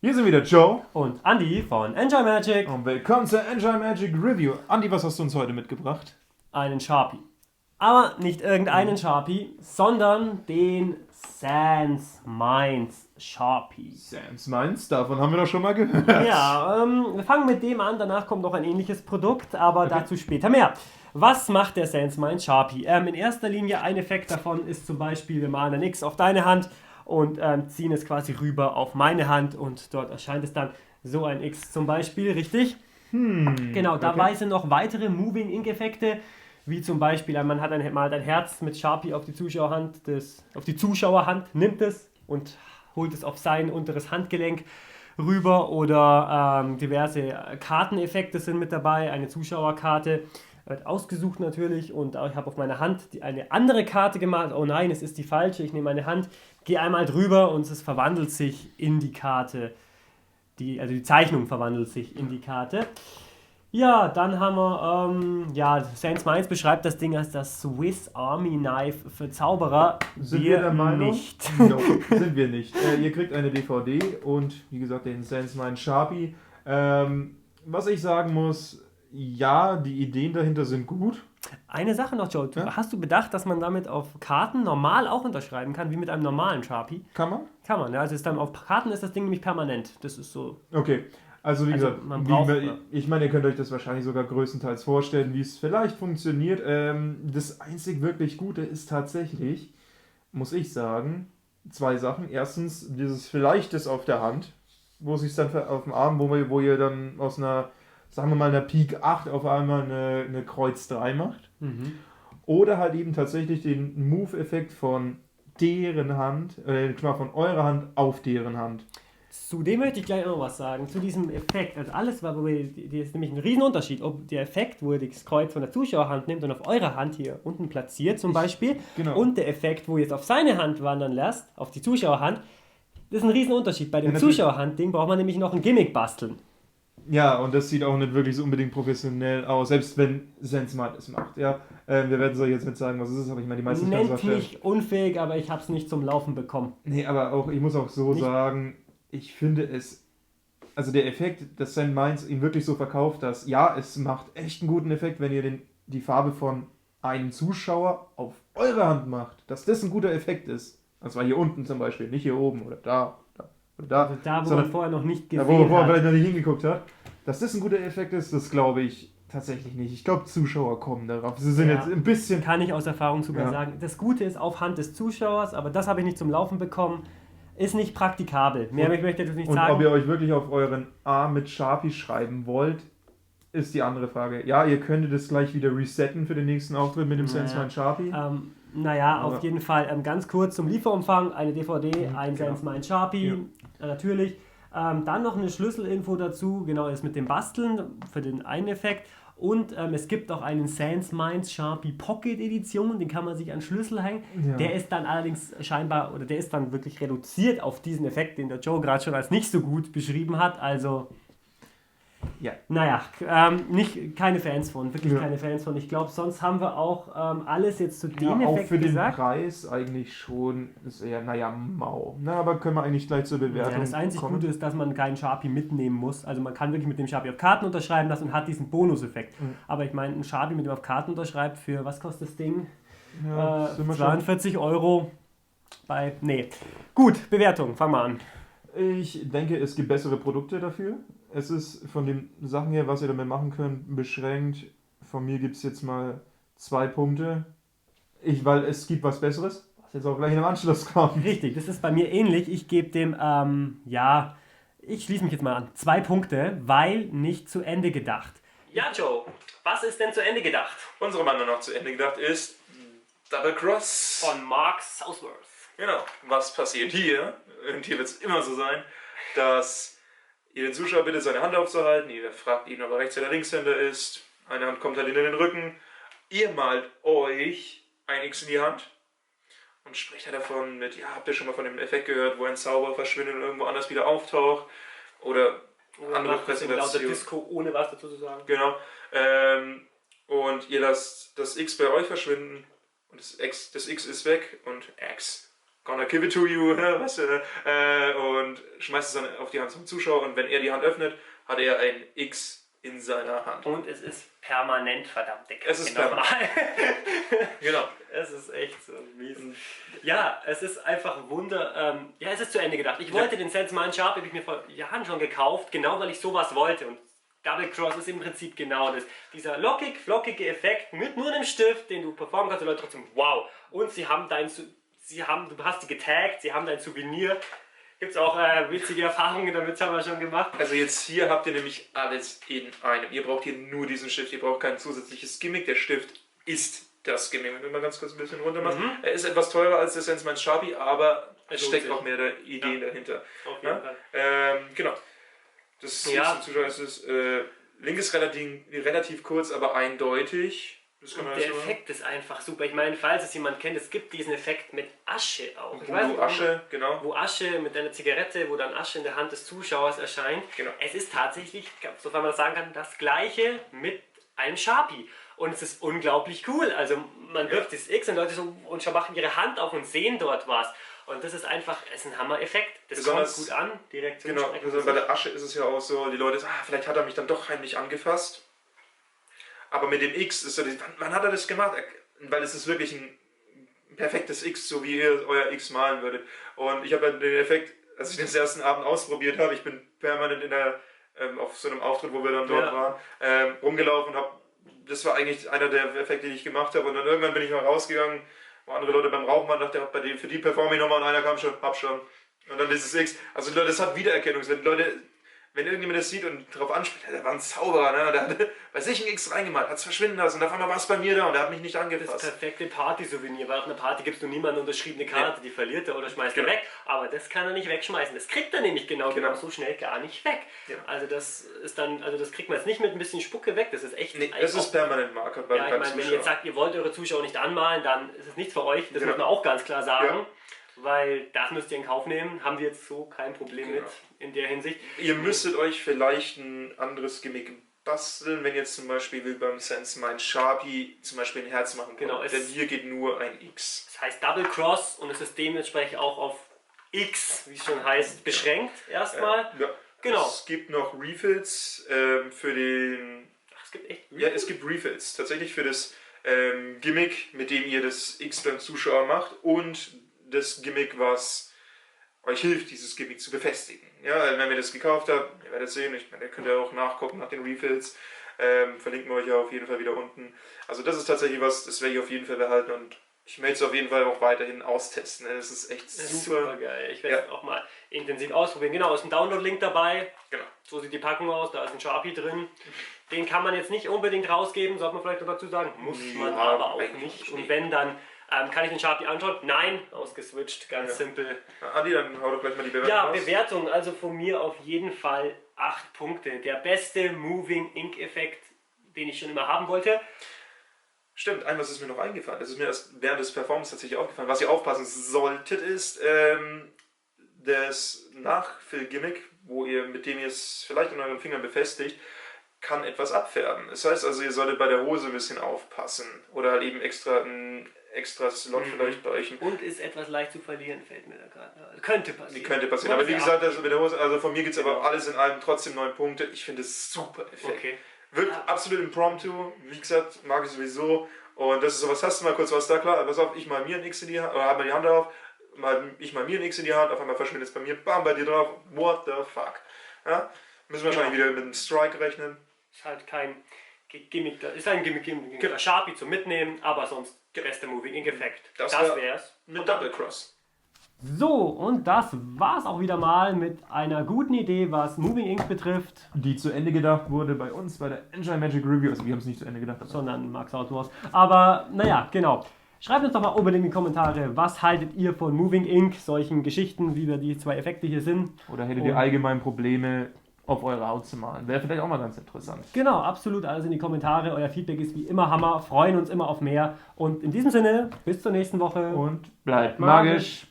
Hier sind wieder Joe Und Andy von Enjoy Magic. und willkommen zur Enjoy Magic Review. Andy, was hast du uns heute mitgebracht? Einen Sharpie. Aber nicht irgendeinen Sharpie, sondern den Sans Minds Sharpie. Sans Minds, davon haben wir doch schon mal gehört. Ja, wir fangen mit dem an, danach kommt noch ein ähnliches Produkt, aber dazu später mehr. Was macht der Sans Minds Sharpie? In erster Linie ein Effekt davon ist zum Beispiel, wir malen ein X auf deine Hand und ziehen es quasi rüber auf meine Hand und dort erscheint es dann so ein X zum Beispiel, richtig? Genau, dabei sind noch weitere Moving Ink Effekte, wie zum Beispiel, man hat malt ein Herz mit Sharpie auf die Zuschauerhand, nimmt es und holt es auf sein unteres Handgelenk rüber, oder diverse Karteneffekte sind mit dabei, eine Zuschauerkarte wird ausgesucht natürlich und ich habe auf meiner Hand eine andere Karte gemalt. Oh nein, es ist die falsche, ich nehme meine Hand, gehe einmal drüber und es verwandelt sich in die Karte, die Zeichnung verwandelt sich in die Karte. Ja, dann haben wir, Sans Minds beschreibt das Ding als das Swiss Army Knife für Zauberer. Sind wir der Meinung? Nicht. No, sind wir nicht. Ihr kriegt eine DVD und wie gesagt den Sans Minds Sharpie. Was ich sagen muss, ja, die Ideen dahinter sind gut. Eine Sache noch, Joe. Ja? Hast du bedacht, dass man damit auf Karten normal auch unterschreiben kann, wie mit einem normalen Sharpie? Kann man? Kann man, ja. Also auf Karten ist das Ding nämlich permanent. Das ist so. Okay. Also wie Also, gesagt, man braucht- ich meine, ihr könnt euch das wahrscheinlich sogar größtenteils vorstellen, wie es vielleicht funktioniert. Das einzig wirklich Gute ist tatsächlich, muss ich sagen, zwei Sachen. Erstens, dieses vielleicht ist auf der Hand, wo sich dann auf dem Arm, wo ihr dann aus einer, sagen wir mal, einer Pik 8 auf einmal eine Kreuz 3 macht. Oder halt eben tatsächlich den Move-Effekt von deren Hand, von eurer Hand auf deren Hand. Zu dem möchte ich gleich noch was sagen. Zu diesem Effekt. Also alles war, die ist nämlich ein Riesenunterschied. Ob der Effekt, wo ihr das Kreuz von der Zuschauerhand nimmt und auf eure Hand hier unten platziert zum Beispiel, Genau. und der Effekt, wo ihr es auf seine Hand wandern lasst, auf die Zuschauerhand, das ist ein Riesenunterschied. Bei dem Ja, natürlich. Zuschauerhand-Ding braucht man nämlich noch ein Gimmick basteln. Ja, und das sieht auch nicht wirklich so unbedingt professionell aus, selbst wenn SenseMind es macht. Ja, wir werden es euch jetzt nicht sagen, was es ist, aber ich meine, die meisten können es Nennt vorstellen. mich unfähig, aber ich habe es nicht zum Laufen bekommen. Nee, aber auch, ich muss auch so Nicht- sagen, ich finde es, also der Effekt, dass SenseMind ihn wirklich so verkauft, dass, ja, es macht echt einen guten Effekt, wenn ihr die Farbe von einem Zuschauer auf eure Hand macht, dass das ein guter Effekt ist. Und zwar hier unten zum Beispiel, nicht hier oben oder da oder da. Also da, wo sondern- man vorher noch nicht Ja, gesehen wo er hat. vielleicht noch nicht hingeguckt hat. Dass das ein guter Effekt ist, das glaube ich tatsächlich nicht. Ich glaube, Zuschauer kommen darauf. Sie sind Ja. jetzt ein bisschen. Kann ich aus Erfahrung sogar Ja. sagen. Das Gute ist auf Hand des Zuschauers, aber das habe ich nicht zum Laufen bekommen. Ist nicht praktikabel. Mehr Und- möchte ich dazu nicht Und sagen. ob ihr euch wirklich auf euren Arm mit Sharpie schreiben wollt, ist die andere Frage. Ja, ihr könntet es gleich wieder resetten für den nächsten Auftritt mit dem Naja. SenseMind Sharpie. Auf jeden Fall ganz kurz zum Lieferumfang: eine DVD, ein genau. Sans Minds Sharpie, natürlich. Dann noch eine Schlüsselinfo dazu, genau, ist mit dem Basteln für den einen Effekt. Und es gibt auch einen Sans Minds Sharpie Pocket Edition, den kann man sich an Schlüssel hängen. Ja. Der ist dann allerdings scheinbar, oder der ist dann wirklich reduziert auf diesen Effekt, den der Joe gerade schon als nicht so gut beschrieben hat. Also, Ja. naja, keine Fans von, wirklich Ja. keine Fans von. Ich glaube, sonst haben wir auch alles jetzt zu Ja, dem auch Effekt für den gesagt. Preis eigentlich schon. Ist eher, naja, mau. Na, aber können wir eigentlich gleich zur Bewertung Ja, das einzig kommen? Gute ist, dass man keinen Sharpie mitnehmen muss. Also man kann wirklich mit dem Sharpie auf Karten unterschreiben lassen und hat diesen Bonuseffekt. Aber ich meine, ein Sharpie, mit dem man auf Karten unterschreibt, für was kostet das Ding? Ja, sind wir schon. 42 Euro nee. Gut, Bewertung, fangen wir an. Ich denke, es gibt bessere Produkte dafür. Es ist von den Sachen her, was ihr damit machen könnt, beschränkt. Von mir gibt es jetzt mal 2 Punkte. Weil es gibt was Besseres, was jetzt auch gleich im Anschluss kommt. Richtig, das ist bei mir ähnlich. Ich gebe dem, ich schließe mich jetzt mal an. 2 Punkte, weil nicht zu Ende gedacht. Ja, Joe, was ist denn zu Ende gedacht? Unsere Meinung noch zu Ende gedacht ist Double Cross. Von Mark Southworth. Genau. Was passiert hier? Und hier wird es immer so sein, dass ihr den Zuschauer bittet, seine Hand aufzuhalten. Ihr fragt ihn, ob er Rechts- oder Linkshänder ist. Eine Hand kommt halt in den Rücken. Ihr malt euch ein X in die Hand und spricht halt davon mit, ja, habt ihr schon mal von dem Effekt gehört, wo ein Zauber verschwindet und irgendwo anders wieder auftaucht? Oder andere Präsentationen. Disco, ohne was dazu zu sagen. Genau. Und ihr lasst das X bei euch verschwinden und das X ist weg und X gonna give it to you, weißt du, und schmeißt es dann auf die Hand zum Zuschauer und wenn er die Hand öffnet, hat er ein X in seiner Hand. Und es ist permanent verdammt dick. Es ist permanent. Genau. Es ist echt so mies. Ja, es ist einfach ein Wunder. Ja, es ist zu Ende gedacht. Ich wollte den Sensman Sharp, habe ich mir vor Jahren schon gekauft, genau weil ich sowas wollte. Und Double Cross ist im Prinzip genau das. Dieser flockige Effekt mit nur einem Stift, den du performen kannst, und Leute trotzdem, wow. Und du hast die getaggt, sie haben dein Souvenir. Gibt es auch witzige Erfahrungen damit, haben wir schon gemacht. Also jetzt hier habt ihr nämlich alles in einem. Ihr braucht hier nur diesen Stift, ihr braucht kein zusätzliches Gimmick. Der Stift ist das Gimmick. Wenn du mal ganz kurz ein bisschen runter machst. Er ist etwas teurer als der Sensman Sharpie, aber es steckt auch mehr der Idee dahinter. Auf jeden Fall. Genau. Das Zuschauer ist Link ist relativ kurz, aber eindeutig. Der Effekt ist einfach super. Ich meine, falls es jemand kennt, es gibt diesen Effekt mit Asche auch. Wo Asche mit einer Zigarette, wo dann Asche in der Hand des Zuschauers erscheint. Genau. Es ist tatsächlich, sofern man das sagen kann, das Gleiche mit einem Sharpie. Und es ist unglaublich cool. Also man wirft das X und Leute so und schon machen ihre Hand auf und sehen dort was. Und das ist einfach, es ist ein Hammer-Effekt. Das kommt gut an, direkt zum Genau, also bei der Asche ist es ja auch so, die Leute sagen, vielleicht hat er mich dann doch heimlich angefasst. Aber mit dem X ist wann hat er das gemacht? Weil es ist wirklich ein perfektes X, so wie ihr euer X malen würdet. Und ich habe dann den Effekt, als ich den ersten Abend ausprobiert habe, ich bin permanent auf so einem Auftritt, wo wir dann dort waren, rumgelaufen und das war eigentlich einer der Effekte, die ich gemacht habe. Und dann irgendwann bin ich mal rausgegangen, wo andere Leute beim Rauchen waren, dachte ich, für die performe ich nochmal und einer kam schon, hab schon. Und dann dieses X. Also Leute, das hat Wiedererkennungswert. Leute, wenn irgendjemand das sieht und darauf anspricht, der war ein Zauberer, ne? Der hat bei sich ein X reingemalt, hat es verschwinden lassen und auf einmal war es bei mir da und er hat mich nicht angefasst. Das perfekte Party-Souvenir, weil auf einer Party gibst du niemandem unterschriebene Karte, die verliert er oder schmeißt er weg, aber das kann er nicht wegschmeißen, das kriegt er nämlich genau so schnell gar nicht weg. Ja. Also das kriegt man jetzt nicht mit ein bisschen Spucke weg, das ist echt... Nee, das ist permanent Marker beim Zuschauer. Wenn ihr jetzt sagt, ihr wollt eure Zuschauer nicht anmalen, dann ist es nichts für euch, das muss man auch ganz klar sagen. Ja. Weil das müsst ihr in Kauf nehmen, haben wir jetzt so kein Problem mit in der Hinsicht. Ihr müsstet euch vielleicht ein anderes Gimmick basteln, wenn jetzt zum Beispiel wie beim Sensman Sharpie zum Beispiel ein Herz machen könnt. Genau, denn hier geht nur ein X. Das heißt Double Cross und es ist dementsprechend auch auf X, wie es schon heißt, beschränkt erstmal. Ja. Genau. Es gibt noch Refills für den... Ach, es gibt echt Refills? Ja, es gibt Refills. Tatsächlich für das Gimmick, mit dem ihr das X beim Zuschauer macht und das Gimmick, was euch hilft, dieses Gimmick zu befestigen. Ja, wenn ihr das gekauft habt, ihr werdet es sehen, ihr könnt ja auch nachgucken nach den Refills, verlinken wir euch ja auf jeden Fall wieder unten. Also das ist tatsächlich was, das werde ich auf jeden Fall behalten und ich möchte es auf jeden Fall auch weiterhin austesten. Das ist echt super geil. Ich werde es auch mal intensiv ausprobieren. Genau, ist ein Download-Link dabei. Genau. So sieht die Packung aus, da ist ein Sharpie drin. Den kann man jetzt nicht unbedingt rausgeben, sollte man vielleicht noch dazu sagen. Muss man aber auch nicht. Und wenn, dann kann ich den Sharpie anschauen? Nein, ausgeswitcht, ganz simpel. Adi, dann hau doch gleich mal die Bewertung raus. Bewertung, also von mir auf jeden Fall 8 Punkte. Der beste Moving Ink Effekt, den ich schon immer haben wollte. Stimmt, was ist mir noch eingefallen. Das ist mir erst während des Performance tatsächlich aufgefallen. Was ihr aufpassen solltet, ist das Nachfüllgimmick, mit dem ihr es vielleicht an euren Fingern befestigt, kann etwas abfärben. Das heißt also, ihr solltet bei der Hose ein bisschen aufpassen. Oder halt eben ein extra Slot vielleicht bei euch. Und ist etwas leicht zu verlieren, fällt mir da gerade. Könnte passieren. Aber wie gesagt, also mit der Hose, also von mir gibt es aber alles in allem trotzdem 9 Punkte. Ich finde es super Effekt. Okay. Wirkt absolut impromptu, wie gesagt, mag ich sowieso. Und das ist so, was hast du mal kurz was da, klar, pass auf, ich mal mir ein X in die Hand, oder hab mal die Hand drauf, ich mal mir ein X in die Hand, auf einmal verschwindet es bei mir, bam, bei dir drauf, what the fuck. Ja? Müssen wir wahrscheinlich wieder mit einem Strike rechnen. Ist halt kein Gimmick, ist ein Gimmick, Sharpie zum Mitnehmen, aber sonst der beste Moving Ink Effekt. Das wär's. Mit Double Cross. So, und das war's auch wieder mal mit einer guten Idee, was Moving Ink betrifft. Die zu Ende gedacht wurde bei uns bei der Engine Magic Review. Also wir haben es nicht zu Ende gedacht, sondern Max Outlaws. Aber naja, genau. Schreibt uns doch mal unbedingt in die Kommentare, was haltet ihr von Moving Ink, solchen Geschichten, wie wir die 2 Effekte hier sind. Oder hättet ihr allgemein Probleme, auf eure Haut zu malen? Wäre vielleicht auch mal ganz interessant. Genau, absolut alles in die Kommentare. Euer Feedback ist wie immer Hammer. Freuen uns immer auf mehr. Und in diesem Sinne, bis zur nächsten Woche. Und bleibt magisch.